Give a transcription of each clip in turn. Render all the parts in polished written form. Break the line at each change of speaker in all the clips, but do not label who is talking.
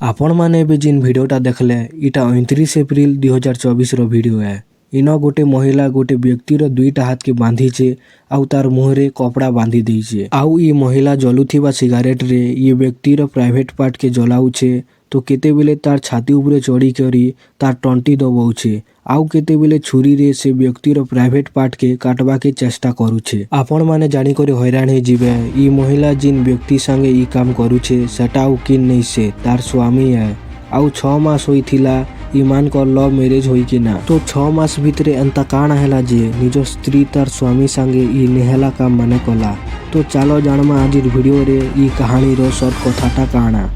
आपण माने भी जिन वीडियोटा देखले इटा 29 एप्रिल 2024 रो वीडियो है। इन गोटे महिला गोटे व्यक्तिर दुईटा हाथ के बांधी छे आउ तार मुहरे कपड़ा बांधी देइछे। आउ ई महिला जलुथिबा सिगारेट रे ये व्यक्तिर प्राइवेट पार्ट के जलाउछे तो केतेबेले तार छाती उपरे चढ़ी करी तार टंटी दबाउछे आउ केतेबेले छुरी रे से व्यक्तिर प्राइवेट पार्ट के काटवा के चेष्टा करूछे। आपण माने जानी करी हैरान हे जिवे ई महिला जिन व्यक्ति संगे ई काम करूछे सेटा आउ किन नहीं से तार स्वामी है आउ 6 मास होइथिला ईमान को लव मैरिज होई कि ना। तो 6 मास भितरे एंता काना हैला जे निज स्त्री तार स्वामी संगे ई नेहला काम माने कला। तो चलो जानमा आज वीडियो रे ई कहानी रो सब कथाटा काना।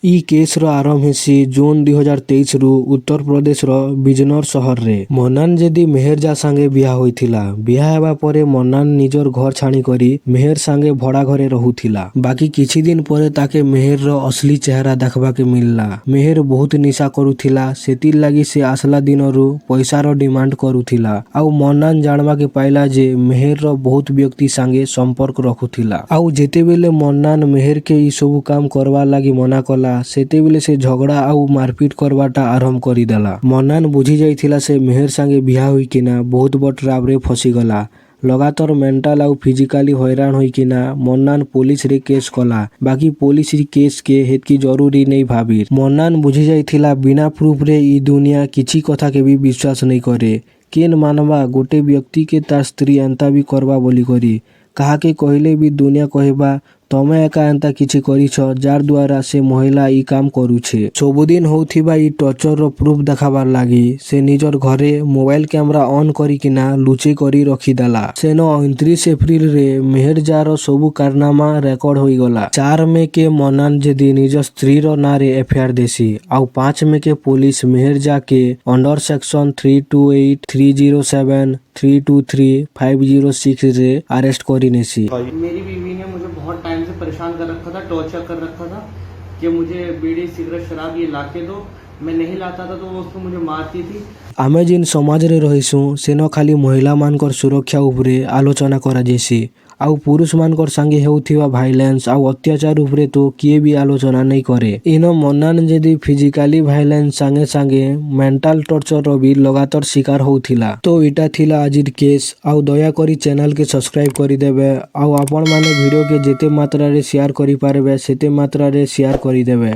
ई केस रो आरंभ हेसी जून 2023 रु उत्तर प्रदेश रो बिजनौर शहर रे। मन्नान जेदी मेहरजा संगे बिहा होइथिला। बिहा हेबा परे मन्नान निजर घर छाणी करी मेहर संगे भड़ा घरे रहुथिला। बाकी किछि दिन परे ताके मेहर रो असली चेहरा देखबा के मिलला। मेहर बहुत निशा करूथिला सेतिर लागि से आसला दिनरु पैसा रो डिमांड करूथिला। आउ मन्नान जानबा के पाइला जे मेहर रो बहुत व्यक्ति संगे संपर्क रखुथिला। आउ जेतेबेले मन्नान मेहर के ई सब काम करवा लागि मना कला सेतेबेले से झगड़ा आउ मारपीट करवाटा आरंभ करी देला। मन्नान बुझी जाइथिला से मेहर संगे बिहा होई किना बहुत बड़ ट्राप रे फसी गला। लगातार मेंटल आउ फिजिकली हैरान होई किना मन्नान पुलिस रे केस कला। बाकी पुलिस री केस के हेतकी जरूरी नहीं भाबी। मन्नान बुझी जाइथिला बिना प्रूफ रे ई दुनिया किछि कथा के भी विश्वास नहीं करे। केन मानवा गोटे व्यक्ति के तार स्त्री एंता भी करवा बोली करी कहा के कहले भी दुनिया कहबा तमे एका एंता किछि करिछ जार द्वारा से महिला ई काम करूछे। सबुदिन होउथिबा ई टर्चर रो प्रूफ देखाबार लागि से निजर घरे मोबाइल कैमरा ऑन करी किना लुचे करी रखी देला। सेनो 29 एप्रिल रे मेहरजा रो सबु कारनामा रेकॉर्ड होई गला। 4 मई के मन्नान जेदी निज स्त्री रो नारे एफआईआर देसी आउ 5 मई के पुलिस मेहरजा के अंडर सेक्शन 328 307 323 506 रे अरेस्ट करी नेसी।
मेरी बीवी ने मुझे बहुत टाइम से परेशान कर रखा था, टॉर्चर कर रखा था कि मुझे बीड़ी सिगरेट शराब ये लाके दो। मैं नहीं लाता था तो वो उसको मुझे मारती थी।
आमे जिन समाज रे रहिसु सेनो खाली महिला मानकर सुरक्षा उपरे आलोचना करा जेसी आउ पुरुष मानकर संगे हेउथिबा वायलेंस आउ अत्याचार उपरे तो किए भी आलोचना नहीं करे। इनो मन्नान जेदी फिजिकली वायलेंस संगे संगे मेंटल टॉर्चर रो भी लगातार शिकार होउथिला। तो इटा थिला आजिर केस आउ दया करी चैनल के सब्सक्राइब करी देबे आउ आपण माने वीडियो के जेते मात्रा रे शेयर करी पारबे सेते मात्रा रे शेयर करी देबे।